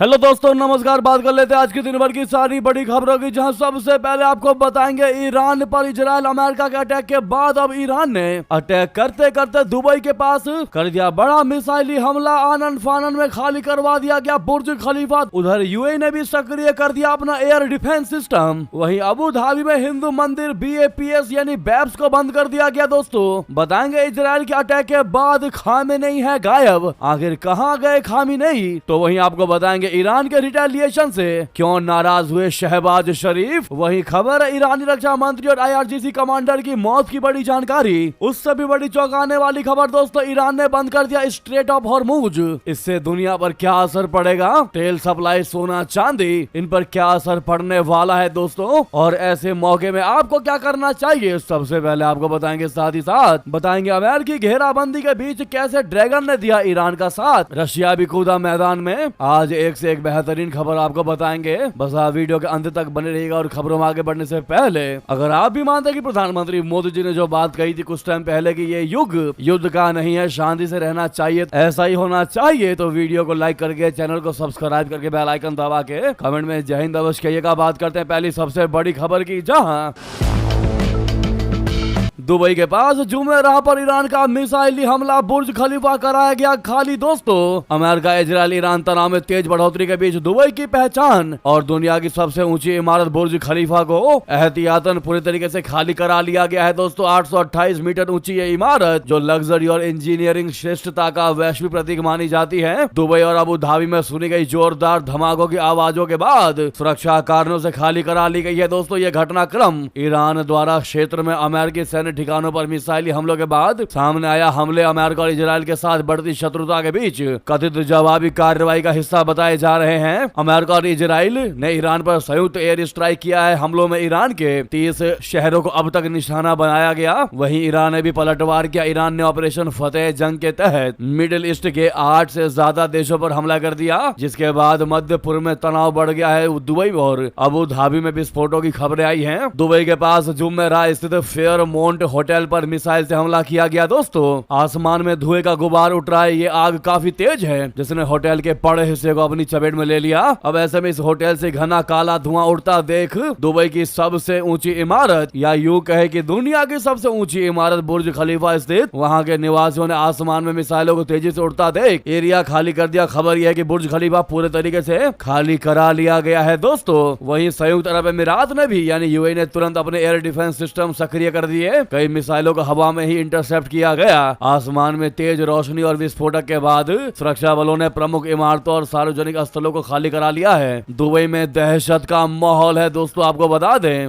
Hello दोस्तों, नमस्कार। बात कर लेते हैं आज की दिन भर की सारी बड़ी खबरों की, जहां सबसे पहले आपको बताएंगे ईरान पर इजराइल अमेरिका के अटैक के बाद अब ईरान ने अटैक करते करते दुबई के पास कर दिया बड़ा मिसाइली हमला। आनन फानन में खाली करवा दिया गया बुर्ज खलीफा। उधर यूएई ने भी सक्रिय कर दिया अपना एयर डिफेंस सिस्टम। वहीं अबू धाबी में हिंदू मंदिर BAPS यानी बैप्स को बंद कर दिया गया। दोस्तों बताएंगे इजराइल के अटैक के बाद खामेनेई है गायब, आखिर कहां गए खामेनेई। तो वहीं आपको बताएंगे ईरान के रिटेलिएशन से क्यों नाराज हुए शहबाज शरीफ। वही खबर है ईरानी रक्षा मंत्री और IRGC कमांडर की मौत की बड़ी जानकारी। उससे भी बड़ी चौंकाने वाली खबर दोस्तों, ईरान ने बंद कर दिया स्ट्रेट ऑफ हॉर्मुज। इससे दुनिया पर क्या असर पड़ेगा, तेल सप्लाई, सोना चांदी, इन पर क्या असर पड़ने वाला है दोस्तों। और ऐसे मौके में आपको क्या करना चाहिए, सबसे पहले आपको बताएंगे। साथ ही साथ बताएंगे अमेरिकी घेराबंदी के बीच कैसे ड्रैगन ने दिया ईरान का साथ, रशिया भी कूदा मैदान में। आज एक से एक बेहतरीन खबर आपको बताएंगे, बस आप वीडियो के अंत तक बने रहिएगा। और खबरों में आगे बढ़ने से पहले अगर आप भी मानते हैं कि प्रधानमंत्री मोदी जी ने जो बात कही थी कुछ टाइम पहले कि ये युग युद्ध का नहीं है, शांति से रहना चाहिए, ऐसा ही होना चाहिए, तो वीडियो को लाइक करके चैनल को सब्सक्राइब करके बेल आइकन दबा के कमेंट में जय हिंद अवश्य कहिएगा। बात करते हैं पहली सबसे बड़ी खबर की, जहां दुबई के पास जुमेराह पर ईरान का मिसाइली हमला, बुर्ज खलीफा कराया गया खाली। दोस्तों अमेरिका इजराइल ईरान तनाव में तेज बढ़ोतरी के बीच दुबई की पहचान और दुनिया की सबसे ऊंची इमारत बुर्ज खलीफा को एहतियातन पूरी तरीके से खाली करा लिया गया है। दोस्तों 828 मीटर ऊंची ये इमारत, जो लग्जरी और इंजीनियरिंग श्रेष्ठता का वैश्विक प्रतीक मानी जाती है, दुबई और अबू धाबी में सुनी गई जोरदार धमाकों की आवाजों के बाद सुरक्षा कारणों से खाली करा ली गई है। दोस्तों ये घटनाक्रम ईरान द्वारा क्षेत्र में अमेरिकी सैन्य ठिकानों पर मिसाइली हमलों के बाद सामने आया। हमले अमेरिका और इजराइल के साथ बढ़ती शत्रुता के बीच कथित जवाबी कार्रवाई का हिस्सा बताए जा रहे हैं। अमेरिका और इजराइल ने ईरान पर संयुक्त एयर स्ट्राइक किया है। हमलों में ईरान के 30 शहरों को अब तक निशाना बनाया गया। वहीं ईरान ने भी पलटवार किया। ईरान ने ऑपरेशन फतेह जंग के तहत मिडिल ईस्ट के 8 से ज्यादा देशों पर हमला कर दिया, जिसके बाद मध्य पूर्व में तनाव बढ़ गया है। दुबई और अबू धाबी में विस्फोटों की खबरें आई हैं। दुबई के पास जुमेराह स्थित फेयरमोंट होटल पर मिसाइल से हमला किया गया। दोस्तों आसमान में धुएं का गुबार उठ रहा है। ये आग काफी तेज है, जिसने होटल के बड़े हिस्से को अपनी चपेट में ले लिया। अब ऐसे में इस होटल से घना काला धुआं उड़ता देख दुबई की सबसे ऊंची इमारत, या यूं कहे कि दुनिया की सबसे ऊंची इमारत बुर्ज खलीफा स्थित, वहां के निवासियों ने आसमान में मिसाइलों को तेजी से उड़ता देख एरिया खाली कर दिया। खबर यह है कि बुर्ज खलीफा पूरे तरीके से खाली करा लिया गया है। दोस्तों वहीं संयुक्त अरब अमीरात ने भी यानी यूएई ने तुरंत अपने एयर डिफेंस सिस्टम सक्रिय कर दिए। कई मिसाइलों को हवा में ही इंटरसेप्ट किया गया। आसमान में तेज रोशनी और विस्फोटक के बाद सुरक्षा बलों ने प्रमुख इमारतों और सार्वजनिक स्थलों को खाली करा लिया है। दुबई में दहशत का माहौल है। दोस्तों आपको बता दें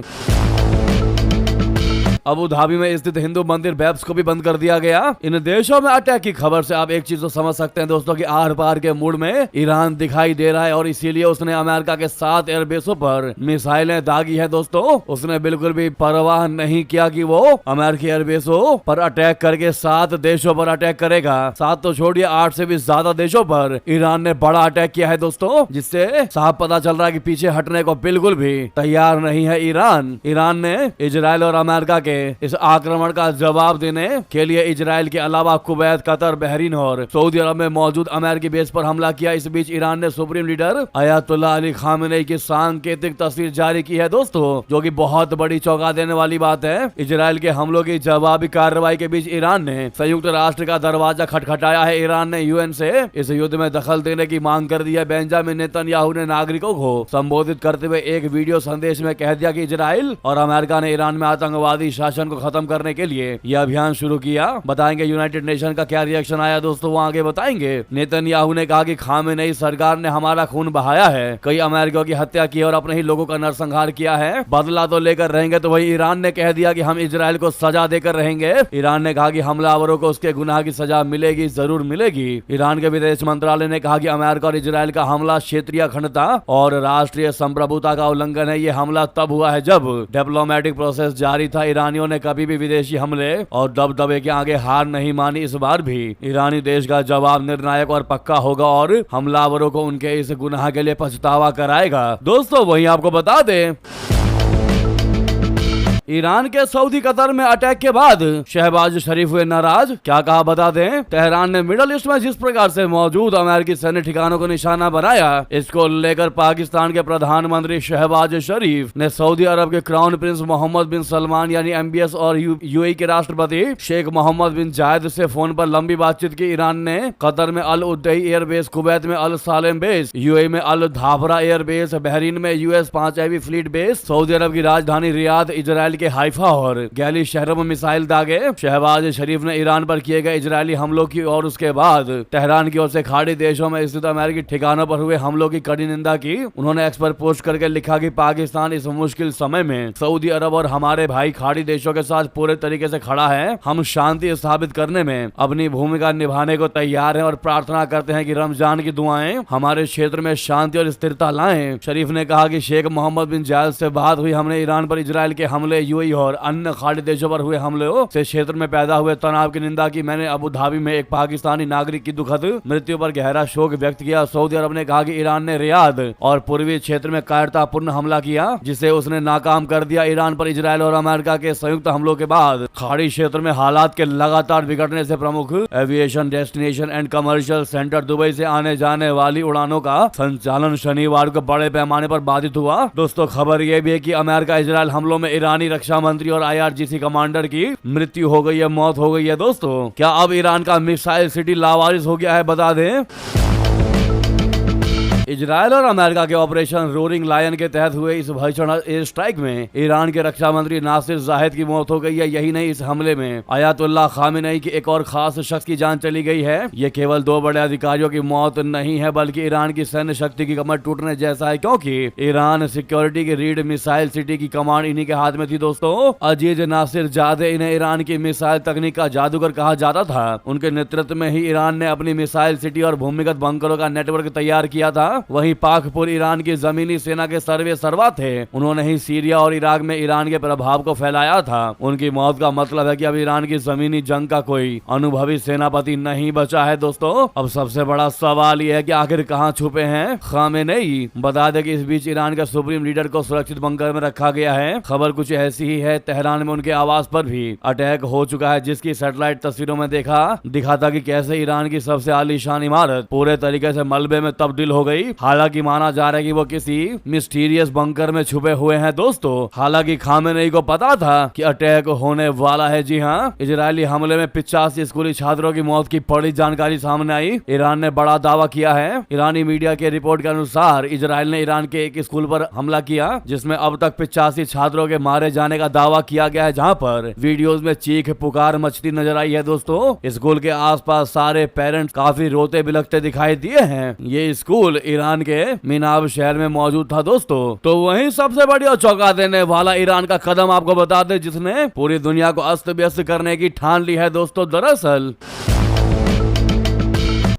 अबू धाबी में स्थित हिंदू मंदिर बैप्स को भी बंद कर दिया गया। इन देशों में अटैक की खबर से आप एक चीज तो समझ सकते हैं दोस्तों कि आर पार के मूड में ईरान दिखाई दे रहा है, और इसीलिए उसने अमेरिका के 7 एयरबेसों पर मिसाइलें दागी है। दोस्तों उसने बिल्कुल भी परवाह नहीं किया कि वो अमेरिकी एयरबेसों पर अटैक करके 7 देशों पर अटैक करेगा। 7 तो छोड़िए, 8 से भी ज्यादा देशों पर ईरान ने बड़ा अटैक किया है। दोस्तों जिससे साफ पता चल रहा है कि पीछे हटने को बिल्कुल भी तैयार नहीं है ईरान। ईरान ने इजराइल और अमेरिका के इस आक्रमण का जवाब देने के लिए इजराइल के अलावा कुवैत, कतर, बहरीन और सऊदी अरब में मौजूद अमेरिकी बेस पर हमला किया। इस बीच ईरान ने supreme leader Ayatollah Ali Khamenei की सांकेतिक तस्वीर जारी की है। दोस्तों जो कि बहुत बड़ी चौंका देने वाली बात है। इजराइल के हमलों की जवाबी कार्रवाई के बीच ईरान ने संयुक्त राष्ट्र का दरवाजा खटखटाया है। ईरान ने UN से इस युद्ध में दखल देने की मांग कर दी है। बेंजामिन नेतन्याहू ने नागरिकों को संबोधित करते हुए एक वीडियो संदेश में कह दिया कि इजराइल और अमेरिका ने ईरान में आतंकवादी शासन को खत्म करने के लिए यह अभियान शुरू किया। बताएंगे यूनाइटेड नेशन का क्या रिएक्शन आया दोस्तों, वो आगे बताएंगे। नेतन्याहू ने कहा कि खामेनेई सरकार ने हमारा खून बहाया है, कई अमेरिकियों की हत्या की और अपने ही लोगों का नरसंहार किया है, बदला तो लेकर रहेंगे। तो वही ईरान ने कह दिया कि हम इजराइल को सजा देकर रहेंगे। ईरान ने कहा कि हमलावरों को उसके गुनाह की सजा मिलेगी, जरूर मिलेगी। ईरान के विदेश मंत्रालय ने कहा कि अमेरिका और इजराइल का हमला क्षेत्रीय अखंडता और राष्ट्रीय संप्रभुता का उल्लंघन है। ये हमला तब हुआ है जब डिप्लोमेटिक प्रोसेस जारी था। ईरानियों ने कभी भी विदेशी हमले और दबदबे के आगे हार नहीं मानी। इस बार भी ईरानी देश का जवाब निर्णायक और पक्का होगा और हमलावरों को उनके इस गुनाह के लिए पछतावा कराएगा। दोस्तों वहीं आपको बता दें ईरान के सऊदी कतर में अटैक के बाद शहबाज शरीफ हुए नाराज, क्या कहा बता दें। तेहरान ने मिडल ईस्ट में जिस प्रकार से मौजूद अमेरिकी सैन्य ठिकानों को निशाना बनाया, इसको लेकर पाकिस्तान के प्रधानमंत्री शहबाज शरीफ ने सऊदी अरब के क्राउन प्रिंस मोहम्मद बिन सलमान यानी MBS और UAE के राष्ट्रपति शेख मोहम्मद बिन जायद से फोन पर लंबी बातचीत की। ईरान ने कतर में अल उद्दई एयरबेस, कुवैत में अल सालेम बेस, UAE में अल धाफरा एयरबेस, बहरीन में US 5 heavy fleet base, Saudi Arabia की राजधानी रियाद, इजराइल के हाइफा और गैली शहरों में मिसाइल दागे। शहबाज शरीफ ने ईरान पर किए गए इजरायली हमलों की और उसके बाद तेहरान की ओर से खाड़ी देशों में स्थित अमेरिकी ठिकानों पर हुए हमलों की कड़ी निंदा की। उन्होंने एक्स पर पोस्ट करके लिखा कि पाकिस्तान इस मुश्किल समय में सऊदी अरब और हमारे भाई खाड़ी देशों के साथ पूरे तरीके से खड़ा है। हम शांति स्थापित करने में अपनी भूमिका निभाने को तैयार हैं और प्रार्थना करते हैं कि रमजान की दुआएं हमारे क्षेत्र में शांति और स्थिरता लाएं। शरीफ ने कहा कि शेख मोहम्मद बिन जायद से बात हुई, हमने ईरान पर इजराइल के हमले, UAE और अन्य खाड़ी देशों पर हुए हमलों से क्षेत्र में पैदा हुए तनाव की निंदा की। मैंने अबू धाबी में एक पाकिस्तानी नागरिक की दुखद मृत्यु पर गहरा शोक व्यक्त किया। सऊदी अरब ने कहा कि ईरान ने रियाद और पूर्वी क्षेत्र में कायरतापूर्ण हमला किया, जिसे उसने नाकाम कर दिया। ईरान पर इजराइल और अमेरिका के संयुक्त हमलों के बाद खाड़ी क्षेत्र में हालात के लगातार बिगड़ने से प्रमुख aviation destination and commercial centre Dubai से आने जाने वाली उड़ानों का संचालन शनिवार को बड़े पैमाने पर बाधित हुआ। दोस्तों, खबर यह भी है कि अमेरिका इजराइल हमलों में ईरानी रक्षा मंत्री और IRGC कमांडर की मृत्यु हो गई है, मौत हो गई है। दोस्तों, क्या अब ईरान का मिसाइल सिटी लावारिस हो गया है, बता दें। इजराइल और अमेरिका के ऑपरेशन रोरिंग लायन के तहत हुए इस भीषण एयर स्ट्राइक में ईरान के रक्षा मंत्री नासिर जाहिद की मौत हो गई है। यही नहीं, इस हमले में अयातुल्लाह खामेनेई की एक और खास शख्स की जान चली गई है। ये केवल 2 बड़े अधिकारियों की मौत नहीं है, बल्कि ईरान की सैन्य शक्ति की कमर टूटने जैसा है, क्योंकि ईरान सिक्योरिटी की रीड मिसाइल सिटी की कमांड इन्हीं के हाथ में थी। दोस्तों, अजीज नासिर जादे, इन्हें ईरान की मिसाइल तकनीक का जादूगर कहा जाता था। उनके नेतृत्व में ही ईरान ने अपनी मिसाइल सिटी और भूमिगत बंकरों का नेटवर्क तैयार किया था। वहीं पाकपुर ईरान की जमीनी सेना के सर्वे सर्वा थे। उन्होंने ही सीरिया और इराक में ईरान के प्रभाव को फैलाया था। उनकी मौत का मतलब है कि अब ईरान की जमीनी जंग का कोई अनुभवी सेनापति नहीं बचा है। दोस्तों, अब सबसे बड़ा सवाल यह है कि आखिर कहां छुपे हैं खामेनेई। बता दें कि इस बीच ईरान के सुप्रीम लीडर को सुरक्षित बंकर में रखा गया है। खबर कुछ ऐसी ही है, तेहरान में उनके आवास पर भी अटैक हो चुका है, जिसकी सैटेलाइट तस्वीरों में दिखा था कि कैसे ईरान की सबसे आलीशान इमारत पूरे तरीके से मलबे में तब्दील हो गई। हालांकि माना जा रहा है कि वो किसी मिस्टीरियस बंकर में छुपे हुए हैं। दोस्तों, हालांकि खामेनेई को पता था कि अटैक होने वाला है। जी हाँ, इजरायली हमले में 85 स्कूली छात्रों की मौत की बड़ी जानकारी सामने आई। ईरान ने बड़ा दावा किया है। ईरानी मीडिया के रिपोर्ट के अनुसार इजराइल ने ईरान के एक स्कूल पर हमला किया, जिसमें अब तक 85 छात्रों के मारे जाने का दावा किया गया है, जहाँ पर वीडियोस में चीख पुकार मचती नजर आई है। दोस्तों, स्कूल के आसपास सारे पेरेंट्स काफी रोते बिलखते दिखाई दिए हैं। ये स्कूल ईरान के मिनाब शहर में मौजूद था। दोस्तों, तो वहीं सबसे बड़ी और चौंका देने वाला ईरान का कदम आपको बता दें, जिसने पूरी दुनिया को अस्त व्यस्त करने की ठान ली है। दोस्तों, दरअसल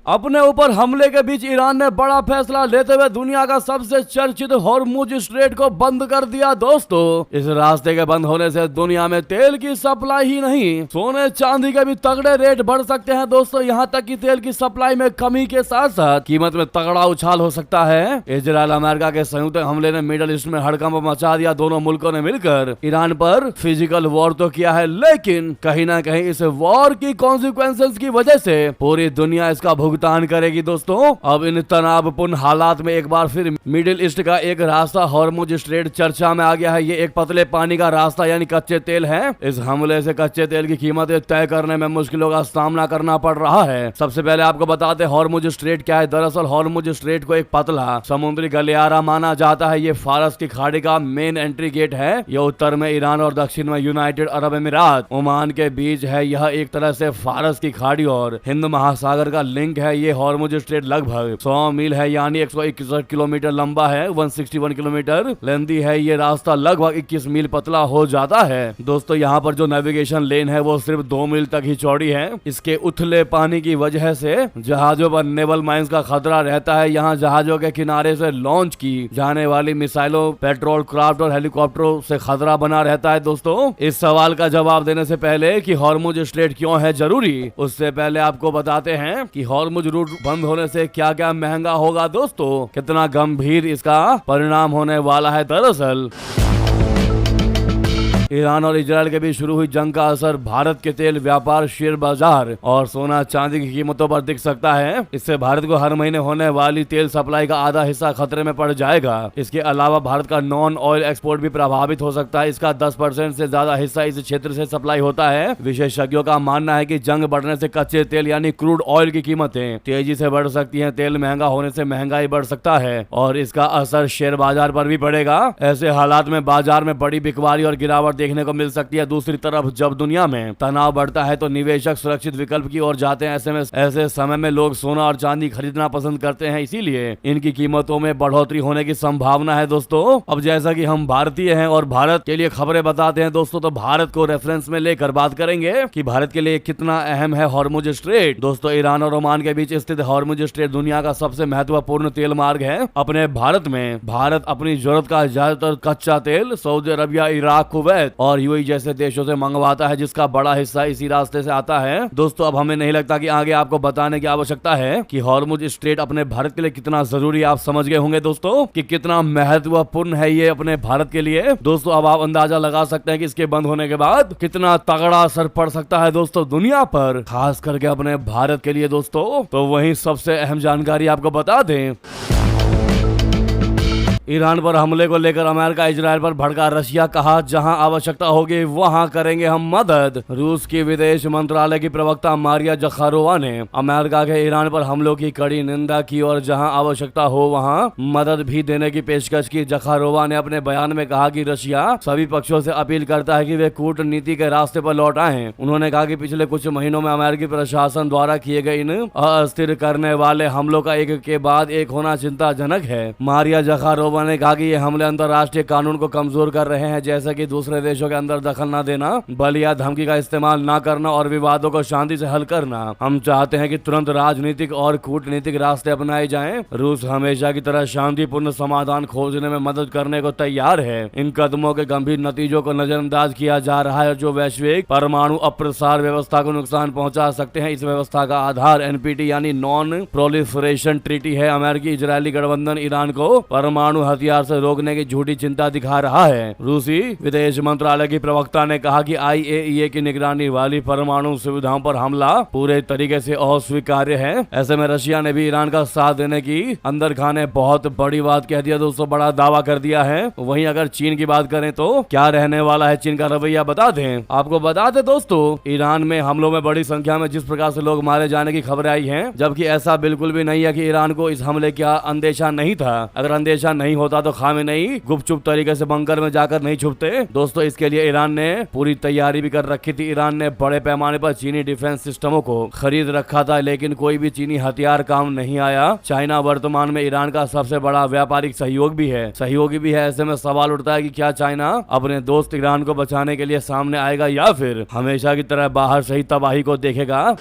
अपने ऊपर हमले के बीच ईरान ने बड़ा फैसला लेते हुए दुनिया का सबसे चर्चित हॉर्मुज स्ट्रेट को बंद कर दिया। दोस्तों, इस रास्ते के बंद होने से दुनिया में तेल की सप्लाई ही नहीं, सोने चांदी के भी तगड़े रेट बढ़ सकते हैं। दोस्तों, यहाँ तक कि तेल की सप्लाई में कमी के साथ साथ कीमत में तगड़ा उछाल हो सकता है। इजराइल अमेरिका के संयुक्त हमले ने मिडल ईस्ट में हड़कंप मचा दिया। दोनों मुल्कों ने मिलकर ईरान पर फिजिकल वॉर तो किया है, लेकिन कहीं ना कहीं इस वॉर की कॉन्सिक्वेंसेस की वजह से पूरी दुनिया इसका भुगतान करेगी। दोस्तों, अब इन तनावपूर्ण हालात में एक बार फिर मिडिल ईस्ट का एक रास्ता हॉर्मुज स्ट्रेट चर्चा में आ गया है। ये एक पतले पानी का रास्ता यानी कच्चे तेल है। इस हमले से कच्चे तेल की कीमतें तय करने में मुश्किलों का सामना करना पड़ रहा है। सबसे पहले आपको बताते हैं हॉर्मुज स्ट्रेट क्या है। दरअसल हॉर्मुज स्ट्रेट को एक पतला समुद्री गलियारा माना जाता है। ये फारस की खाड़ी का मेन एंट्री गेट है। यह उत्तर में ईरान और दक्षिण में यूनाइटेड अरब अमीरात ओमान के बीच है। यह एक तरह से फारस की खाड़ी और हिंद महासागर का लिंक है। ये हॉर्मुज स्ट्रेट लगभग 100 मील है यानी 161 किलोमीटर लंबा है। 161 किलोमीटर लेंथी है। ये रास्ता लगभग 21 मील पतला हो जाता है। दोस्तों, यहाँ पर जो नेविगेशन लेन है वो सिर्फ 2 मील तक ही चौड़ी है। इसके उथले पानी की वजह से जहाजों पर नेवल माइंस का खतरा रहता है। यहाँ जहाजों के किनारे से लॉन्च की जाने वाली मिसाइलों, पेट्रोल क्राफ्ट और हेलीकॉप्टरों से खतरा बना रहता है। दोस्तों, इस सवाल का जवाब देने से पहले कि हॉर्मुज स्ट्रेट क्यों है जरूरी, उससे पहले आपको बताते हैं कि हॉर्मुज रूट बंद होने से क्या क्या महंगा होगा। दोस्तों, कितना गंभीर इसका परिणाम होने वाला है। दरअसल ईरान और इजराइल के बीच शुरू हुई जंग का असर भारत के तेल व्यापार, शेयर बाजार और सोना चांदी की कीमतों पर दिख सकता है। इससे भारत को हर महीने होने वाली तेल सप्लाई का आधा हिस्सा खतरे में पड़ जाएगा। इसके अलावा भारत का नॉन ऑयल एक्सपोर्ट भी प्रभावित हो सकता है। इसका 10% से ज्यादा हिस्सा इस क्षेत्र से सप्लाई होता है। विशेषज्ञों का मानना है कि जंग बढ़ने से कच्चे तेल यानी क्रूड ऑयल की कीमतें तेजी से बढ़ सकती हैं। तेल महंगा होने से महंगाई बढ़ सकता है और इसका असर शेयर बाजार पर भी पड़ेगा। ऐसे हालात में बाजार में बड़ी बिकवाली और गिरावट देखने को मिल सकती है। दूसरी तरफ जब दुनिया में तनाव बढ़ता है तो निवेशक सुरक्षित विकल्प की ओर जाते हैं। ऐसे समय में लोग सोना और चांदी खरीदना पसंद करते हैं, इसीलिए इनकी कीमतों में बढ़ोतरी होने की संभावना है। दोस्तों, अब जैसा कि हम भारतीय हैं और भारत के लिए खबरें बताते हैं दोस्तों, तो भारत को रेफरेंस में लेकर बात करेंगे कि भारत के लिए कितना अहम है हॉर्मुज स्ट्रेट। दोस्तों, ईरान और ओमान के बीच स्थित हॉर्मुज स्ट्रेट दुनिया का सबसे महत्वपूर्ण तेल मार्ग है। अपने भारत में भारत अपनी जरूरत का ज्यादातर कच्चा तेल सऊदी अरबिया, इराक, कुवैत और यूएई जैसे देशों से मंगवाता है, जिसका बड़ा हिस्सा इसी रास्ते से आता है। दोस्तों, अब हमें नहीं लगता कि आगे आपको बताने की आवश्यकता है कि हॉर्मुज स्ट्रेट अपने भारत के लिए कितना जरूरी। आप समझ गए होंगे दोस्तों कि कितना महत्वपूर्ण है ये अपने भारत के लिए। दोस्तों, अब आप अंदाजा लगा सकते हैं कि इसके बंद होने के बाद कितना तगड़ा असर पड़ सकता है दोस्तों दुनिया पर, खास करके अपने भारत के लिए। दोस्तों, तो वही सबसे अहम जानकारी आपको बता दें। ईरान पर हमले को लेकर अमेरिका इजराइल पर भड़का रशिया, कहा जहां आवश्यकता होगी वहां करेंगे हम मदद। रूस की विदेश मंत्रालय की प्रवक्ता मारिया जखारोवा ने अमेरिका के ईरान पर हमलों की कड़ी निंदा की और जहां आवश्यकता हो वहां मदद भी देने की पेशकश की। जखारोवा ने अपने बयान में कहा कि रशिया सभी पक्षों से अपील करता है कि वे कूटनीति के रास्ते पर लौट आएं। उन्होंने कहा कि पिछले कुछ महीनों में अमेरिकी प्रशासन द्वारा किए गए इन अस्थिर करने वाले हमलों का एक के बाद एक होना चिंताजनक है। मारिया जखारोवा ने कहा कि ये हमले अंतर्राष्ट्रीय कानून को कमजोर कर रहे हैं, जैसे कि दूसरे देशों के अंदर दखल न देना, बल या धमकी का इस्तेमाल न करना और विवादों को शांति से हल करना। हम चाहते हैं कि तुरंत राजनीतिक और कूटनीतिक रास्ते अपनाए जाएं। रूस हमेशा की तरह शांतिपूर्ण समाधान खोजने में मदद करने को तैयार है। इन कदमों के गंभीर नतीजों को नजरअंदाज किया जा रहा है जो वैश्विक परमाणु अप्रसार व्यवस्था को नुकसान पहुंचा सकते हैं। इस व्यवस्था का आधार एनपीटी यानी नॉन प्रोलिफरेशन ट्रीटी है। अमेरिकी इजरायली गठबंधन ईरान को परमाणु हथियार से रोकने की झूठी चिंता दिखा रहा है। रूसी विदेश मंत्रालय की प्रवक्ता ने कहा कि आईएईए की निगरानी वाली परमाणु सुविधाओं पर हमला पूरे तरीके से अस्वीकार्य है। ऐसे में रशिया ने भी ईरान का साथ देने की अंदर खाने बहुत बड़ी बात कह दिया दोस्तों, बड़ा दावा कर दिया है। वहीं अगर चीन की बात करें तो क्या रहने वाला है चीन का रवैया, बता दें आपको। बता दें दोस्तों, ईरान में हमलों में बड़ी संख्या में जिस प्रकार से लोग मारे जाने की खबरें आई हैं, जबकि ऐसा बिल्कुल भी नहीं है कि ईरान को इस हमले का अंदेशा नहीं था। अगर अंदेशा नहीं होता तो खामेनेई गुपचुप तरीके से बंकर में जाकर नहीं छुपते। दोस्तों, इसके लिए ईरान ने पूरी तैयारी भी कर रखी थी। ईरान ने बड़े पैमाने पर चीनी डिफेंस सिस्टमों को खरीद रखा था, लेकिन कोई भी चीनी हथियार काम नहीं आया। चाइना वर्तमान में ईरान का सबसे बड़ा व्यापारिक सहयोगी भी है। ऐसे में सवाल उठता है कि क्या चाइना अपने दोस्त ईरान को बचाने के लिए सामने आएगा या फिर हमेशा की तरह बाहर से ही तबाही को देखेगा।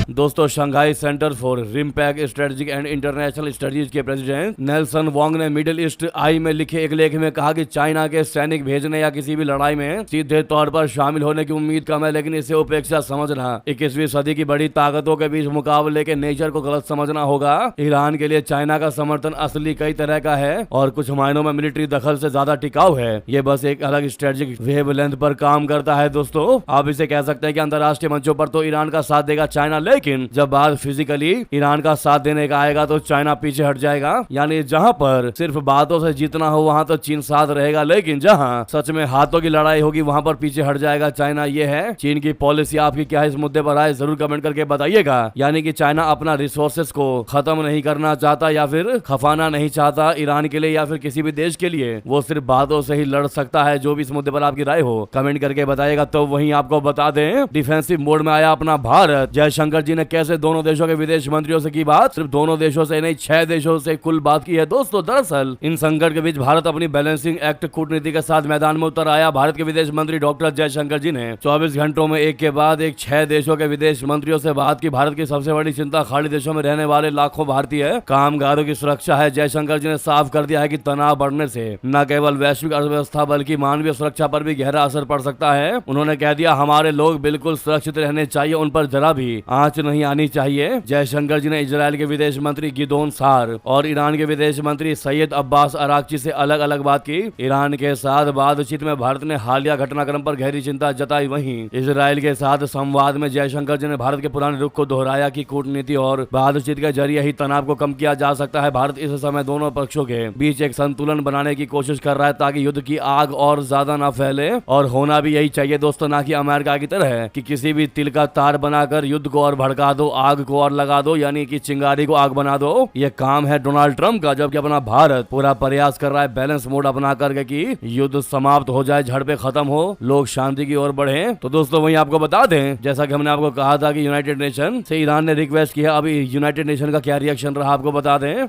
दोस्तों, Shanghai centre for RIMPAC strategic and international studies के प्रेसिडेंट नेल्सन वांग ने मिडिल ईस्ट आई में लिखे एक लेख में कहा कि चाइना के सैनिक भेजने या किसी भी लड़ाई में सीधे तौर पर शामिल होने की उम्मीद कम है, लेकिन इसे उपेक्षा समझना 21वीं सदी की बड़ी ताकतों के बीच मुकाबले के नेचर को गलत समझना होगा। ईरान के लिए चाइना का समर्थन असली कई तरह का है और कुछ मायनों में मिलिट्री दखल से ज्यादा टिकाऊ है। ये बस एक अलग स्ट्रेटेजिक वेवलेंथ पर काम करता है। दोस्तों, आप इसे कह सकते हैं कि अंतर्राष्ट्रीय मंचों पर तो ईरान का साथ देगा चाइना, लेकिन जब बात फिजिकली ईरान का साथ देने का आएगा तो चाइना पीछे हट जाएगा। यानी जहां पर सिर्फ बातों से जीतना हो वहां तो चीन साथ रहेगा, लेकिन जहां सच में हाथों की लड़ाई होगी वहां पर पीछे हट जाएगा चाइना। ये है चीन की पॉलिसी। आपकी क्या इस मुद्दे पर आए जरूर कमेंट करके बताइएगा। यानी कि चाइना अपना रिसोर्सेस को खत्म नहीं करना चाहता या फिर खफाना नहीं चाहता ईरान के लिए या फिर किसी भी देश के लिए। वो सिर्फ बातों से ही लड़ सकता है। जो भी इस मुद्दे पर आपकी राय हो कमेंट करके बताइएगा। तो वहीं आपको बता दें, डिफेंसिव मोड में आया अपना भारत। जयशंकर जी ने कैसे दोनों देशों के विदेश मंत्रियों से की बात, सिर्फ दोनों देशों से नहीं 6 देशों से कुल बात की है। दोस्तों, दरअसल इन संकट के बीच भारत अपनी बैलेंसिंग एक्ट कूटनीति के साथ मैदान में उतर आया। भारत के विदेश मंत्री डॉक्टर जयशंकर जी ने 24 घंटों में एक के बाद एक 6 देशों के विदेश मंत्रियों से बात की। भारत की सबसे बड़ी चिंता खाड़ी देशों में रहने वाले लाखों भारतीय कामगारों की सुरक्षा है। जयशंकर जी ने साफ कर दिया है कि तनाव बढ़ने से न केवल वैश्विक अर्थव्यवस्था बल्कि मानवीय सुरक्षा पर भी गहरा असर पड़ सकता है। उन्होंने कह दिया, हमारे लोग बिल्कुल सुरक्षित रहने चाहिए, उन पर जरा भी आंच आंच नहीं आनी चाहिए। जयशंकर जी ने इजराइल के विदेश मंत्री गिदोन सार और ईरान के विदेश मंत्री सैयद अब्बास अराक्ची से अलग अलग बात की। ईरान के साथ बातचीत में भारत ने हालिया घटनाक्रम पर गहरी चिंता जताई। वहीं इजराइल के साथ संवाद में जयशंकर जी ने भारत के पुराने रुख को दोहराया कि कूटनीति और बातचीत के जरिए ही तनाव को कम किया जा सकता है। भारत इस समय दोनों पक्षों के बीच एक संतुलन बनाने की कोशिश कर रहा है ताकि युद्ध की आग और ज्यादा न फैले, और होना भी यही चाहिए दोस्तों, ना कि अमेरिका की तरह कि किसी भी तिल का तार बनाकर युद्ध को और भड़का दो, आग को और लगा दो, यानी कि चिंगारी को आग बना दो। ये काम है डोनाल्ड ट्रंप का, जबकि अपना भारत पूरा प्रयास कर रहा है बैलेंस मोड अपना करके कि युद्ध समाप्त हो जाए, झड़पें खत्म हो, लोग शांति की ओर बढ़े। तो दोस्तों वहीं आपको बता दें, जैसा कि हमने आपको कहा था कि यूनाइटेड नेशन से ईरान ने रिक्वेस्ट किया, अभी यूनाइटेड नेशन का क्या रिएक्शन रहा आपको बता दें।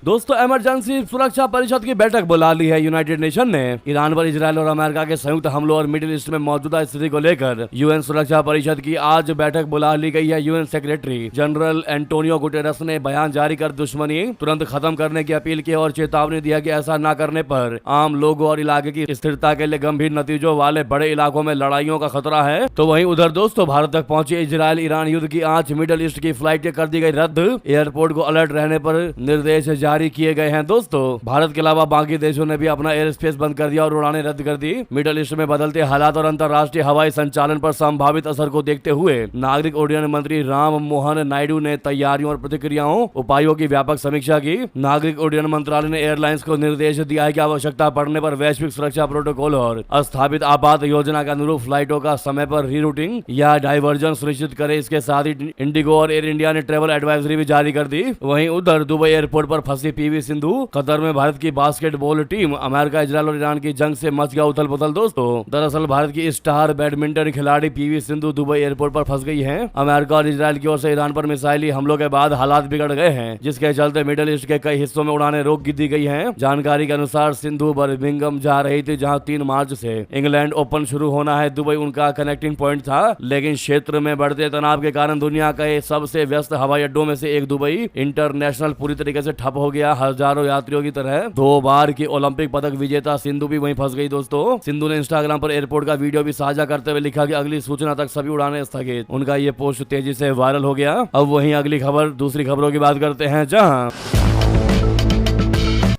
दोस्तों इमरजेंसी सुरक्षा परिषद की बैठक बुला ली है यूनाइटेड नेशन ने। ईरान पर इजराइल और अमेरिका के संयुक्त हमलों और मिडिल ईस्ट में मौजूदा स्थिति को लेकर यूएन सुरक्षा परिषद की आज बैठक बुला ली गई है। UN secretary general Antonio Guterres ने बयान जारी कर दुश्मनी तुरंत खत्म करने की अपील की और चेतावनी दिया कि ऐसा न करने पर आम लोगों और इलाके की स्थिरता के लिए गंभीर नतीजों वाले बड़े इलाकों में लड़ाइयों का खतरा है। तो वहीं उधर दोस्तों भारत तक पहुंचे इजराइल ईरान युद्ध की आंच, मिडिल ईस्ट की फ्लाइट कर दी गई रद्द, एयरपोर्ट को अलर्ट रहने पर निर्देश जारी किए गए हैं। दोस्तों भारत के अलावा बाकी देशों ने भी अपना एयर स्पेस बंद कर दिया और उड़ानें रद्द कर दी। मिडिल ईस्ट में बदलते हालात और अंतर्राष्ट्रीय हवाई संचालन पर संभावित असर को देखते हुए नागरिक उड्डयन मंत्री राम मोहन नायडू ने तैयारियों और प्रतिक्रियाओं उपायों की व्यापक समीक्षा की। नागरिक उड्डयन मंत्रालय ने एयरलाइंस को निर्देश दिया है कि आवश्यकता पड़ने पर वैश्विक सुरक्षा प्रोटोकॉल और स्थापित आपात योजना के अनुरूप फ्लाइटों का समय पर रीरूटिंग या डाइवर्जन सुनिश्चित करे। इसके साथ ही इंडिगो और एयर इंडिया ने ट्रेवल एडवाइजरी भी जारी कर दी। वहीं उधर दुबई एयरपोर्ट पर फंसी पीवी सिंधु, कतर में भारत की बास्केटबॉल टीम, अमेरिका इजराइल और ईरान की जंग से मच गया उथल पुथल। दोस्तों दरअसल भारत की स्टार बैडमिंटन खिलाड़ी पीवी सिंधु दुबई एयरपोर्ट पर फंस गई हैं। अमेरिका और इजराइल की ओर से ईरान पर मिसाइली हमलों के बाद हालात बिगड़ गए हैं, जिसके चलते मिडिल ईस्ट के कई हिस्सों में उड़ानें रोक दी गई हैं। जानकारी के अनुसार सिंधु बर्मिंघम जा रही थी, जहां 3 मार्च से इंग्लैंड ओपन शुरू होना है। दुबई उनका कनेक्टिंग पॉइंट था, लेकिन क्षेत्र में बढ़ते तनाव के कारण दुनिया के सबसे व्यस्त हवाई अड्डों में से एक दुबई इंटरनेशनल पूरी तरीके से ठप हो गया। हजारों यात्रियों की तरह 2 बार की ओलंपिक पदक विजेता सिंधु भी वहीं फंस गई। दोस्तों सिंधु ने इंस्टाग्राम पर एयरपोर्ट का वीडियो भी साझा करते हुए लिखा कि अगली सूचना तक सभी उड़ानें स्थगित। उनका ये पोस्ट तेजी से वायरल हो गया। अब वहीं अगली खबर, दूसरी खबरों की बात करते हैं, जहां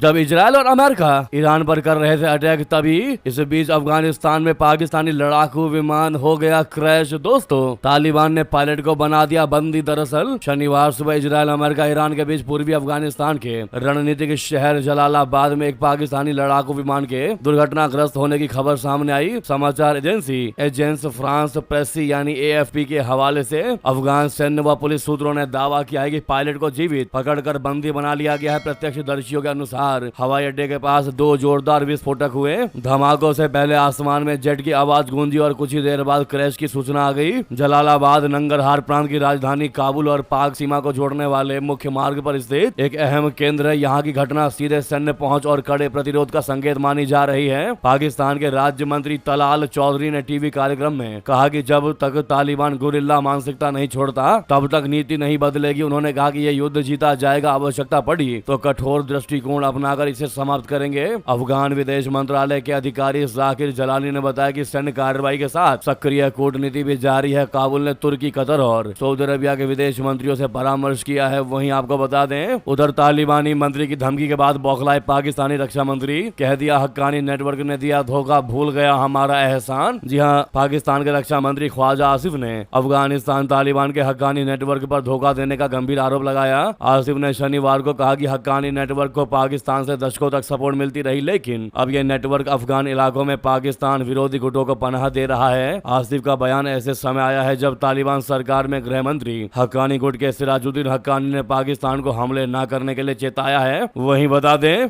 जब इजराइल और अमेरिका ईरान पर कर रहे थे अटैक, तभी इस बीच अफगानिस्तान में पाकिस्तानी लड़ाकू विमान हो गया क्रैश। दोस्तों तालिबान ने पायलट को बना दिया बंदी। दरअसल शनिवार सुबह इजराइल अमेरिका ईरान के बीच पूर्वी अफगानिस्तान के रणनीतिक शहर जलालाबाद में एक पाकिस्तानी लड़ाकू विमान के दुर्घटनाग्रस्त होने की खबर सामने आई। समाचार एजेंसी एजेंस फ्रांस प्रेसी यानी AFP के हवाले से अफगान सैन्य व पुलिस सूत्रों ने दावा किया है कि पायलट को जीवित पकड़कर बंदी बना लिया गया है। प्रत्यक्षदर्शियों के अनुसार हवाई अड्डे के पास 2 जोरदार विस्फोटक हुए। धमाकों से पहले आसमान में जेट की आवाज गूंजी और कुछ ही देर बाद क्रैश की सूचना आ गई। जलालाबाद नंगरहार प्रांत की राजधानी काबुल और पाक सीमा को जोड़ने वाले मुख्य मार्ग पर स्थित एक अहम केंद्र है। यहाँ की घटना सीधे सैन्य पहुंच और कड़े प्रतिरोध का संकेत मानी जा रही है। पाकिस्तान के राज्य मंत्री तलाल चौधरी ने टीवी कार्यक्रम में कहा कि जब तक तालिबान गुरिल्ला मानसिकता नहीं छोड़ता तब तक नीति नहीं बदलेगी। उन्होंने कहा कि यह युद्ध जीता जाएगा, आवश्यकता पड़ी तो कठोर दृष्टिकोण अपनाकर इसे समाप्त करेंगे। अफगान विदेश मंत्रालय के अधिकारी जाकिर जलाली ने बताया कि सैन्य कार्रवाई के साथ सक्रिय कूटनीति भी जारी है। काबुल ने तुर्की, कतर और सऊदी अरबिया के विदेश मंत्रियों से परामर्श किया है। वहीं आपको बता दें, उधर तालिबानी मंत्री की धमकी के बाद बौखलाए पाकिस्तानी रक्षा मंत्री, कह दिया हक्कानी नेटवर्क ने दिया धोखा, भूल गया हमारा एहसान। जी हां, पाकिस्तान के रक्षा मंत्री ख्वाजा आसिफ ने अफगानिस्तान तालिबान के हक्कानी नेटवर्क पर धोखा देने का गंभीर आरोप लगाया। आसिफ ने शनिवार को कहा कि हक्कानी नेटवर्क को पाकिस्तान से दशकों तक सपोर्ट मिलती रही, लेकिन अब यह नेटवर्क अफगान इलाकों में पाकिस्तान विरोधी गुटों को पनाह दे रहा है। आसिफ का बयान ऐसे समय आया है जब तालिबान सरकार में गृह मंत्री हक्कानी गुट के सिराजुद्दीन हक्कानी ने पाकिस्तान को हमले न करने के लिए चेताया है। वहीं बता दें,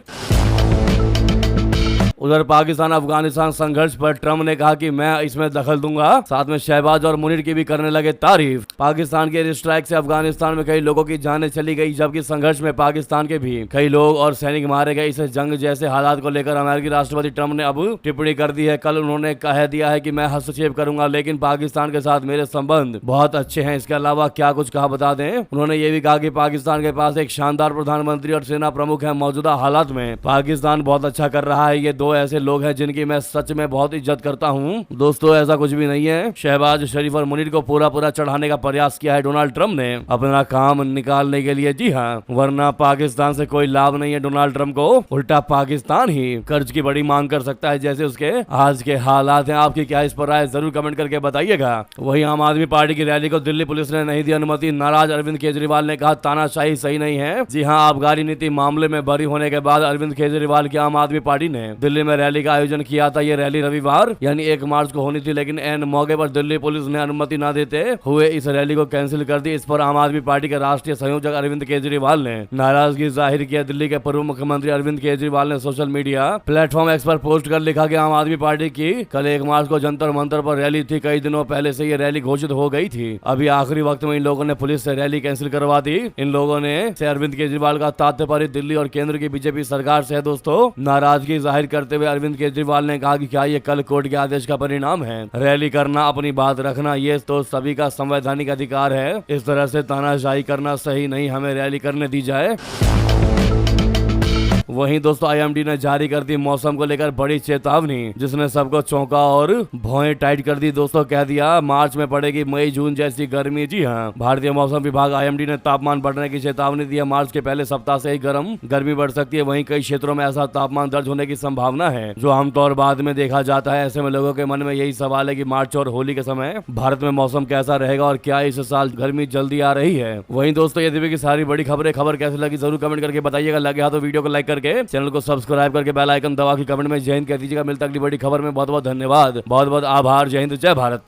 उधर पाकिस्तान अफगानिस्तान संघर्ष पर ट्रंप ने कहा कि मैं इसमें दखल दूंगा। साथ में शहबाज और मुनीर की भी करने लगे तारीफ। पाकिस्तान के एयर स्ट्राइक से अफगानिस्तान में कई लोगों की जानें चली गई, जबकि संघर्ष में पाकिस्तान के भी कई लोग और सैनिक मारे गए। इस जंग जैसे हालात को लेकर अमेरिकी राष्ट्रपति ट्रंप ने अब टिप्पणी कर दी है। कल उन्होंने कह दिया है कि मैं हस्तक्षेप करूंगा, लेकिन पाकिस्तान के साथ मेरे संबंध बहुत अच्छे हैं। इसके अलावा क्या कुछ कहा बता दें, उन्होंने ये भी कहा कि पाकिस्तान के पास एक शानदार प्रधानमंत्री और सेना प्रमुख है। मौजूदा हालात में पाकिस्तान बहुत अच्छा कर रहा है। ये 2 दो ऐसे लोग हैं जिनकी मैं सच में बहुत इज्जत करता हूँ। दोस्तों ऐसा कुछ भी नहीं है। शहबाज शरीफ और मुनीर को पूरा चढ़ाने का प्रयास किया है डोनाल्ड ट्रंप ने अपना काम निकालने के लिए। जी हाँ, वरना पाकिस्तान से कोई लाभ नहीं है डोनाल्ड ट्रंप को, उल्टा पाकिस्तान ही कर्ज की बड़ी मांग कर सकता है जैसे उसके आज के हालात हैं। आपकी क्या इस पर राय जरूर कमेंट करके बताइएगा। वहीं आम आदमी पार्टी की रैली को दिल्ली पुलिस ने नहीं दी अनुमति। नाराज अरविंद केजरीवाल ने कहा तानाशाही सही नहीं है। जी हाँ, आबकारी नीति मामले में बरी होने के बाद अरविंद केजरीवाल की आम आदमी पार्टी ने दिल्ली में रैली का आयोजन किया था। ये रैली रविवार यानी 1 मार्च को होनी थी, लेकिन एन मौके पर दिल्ली पुलिस ने अनुमति न देते हुए इस रैली को कैंसिल कर दी। इस पर आम आदमी पार्टी के राष्ट्रीय संयोजक अरविंद केजरीवाल ने नाराजगी जाहिर किया। दिल्ली के पूर्व मुख्यमंत्री अरविंद केजरीवाल ने सोशल मीडिया प्लेटफॉर्म एक्स पर पोस्ट कर लिखा कि आम आदमी पार्टी की कल 1 मार्च को जंतर मंतर पर रैली थी। कई दिनों पहले से ये रैली घोषित हो गई थी। अभी आखिरी वक्त में इन लोगों ने पुलिस से रैली कैंसिल करवा दी। इन लोगों ने से अरविंद केजरीवाल का तात्पर्य दिल्ली और केंद्र की बीजेपी सरकार से है। दोस्तों नाराजगी जाहिर करते हुए अरविंद केजरीवाल ने कहा कि क्या ये कल कोर्ट के आदेश का परिणाम है? रैली करना, अपनी बात रखना, ये तो सभी का संवैधानिक अधिकार है। इस तरह से तानाशाही करना सही नहीं, हमें रैली करने दी जाए। वहीं दोस्तों आईएमडी ने जारी कर दी मौसम को लेकर बड़ी चेतावनी, जिसने सबको चौंका और भौएं टाइट कर दी। दोस्तों कह दिया मार्च में पड़ेगी मई जून जैसी गर्मी। जी हाँ, भारतीय मौसम विभाग आईएमडी ने तापमान बढ़ने की चेतावनी दी है। मार्च के पहले सप्ताह से ही गर्मी बढ़ सकती है। वहीं कई क्षेत्रों में ऐसा तापमान दर्ज होने की संभावना है जो आमतौर बाद में देखा जाता है। ऐसे में लोगों के मन में यही सवाल है कि मार्च और होली के समय भारत में मौसम कैसा रहेगा और क्या इस साल गर्मी जल्दी आ रही है। वहीं दोस्तों ये दिव्य की सारी बड़ी खबर कैसी लगी जरूर कमेंट करके बताइएगा। लगे हाथ तो वीडियो को लाइक करके चैनल को सब्सक्राइब करके बेल आइकन दबा के कमेंट में जय हिंद कह दीजिएगा। मिलता अगली बड़ी खबर में। बहुत बहुत धन्यवाद, बहुत बहुत आभार। जय हिंद, जय भारत।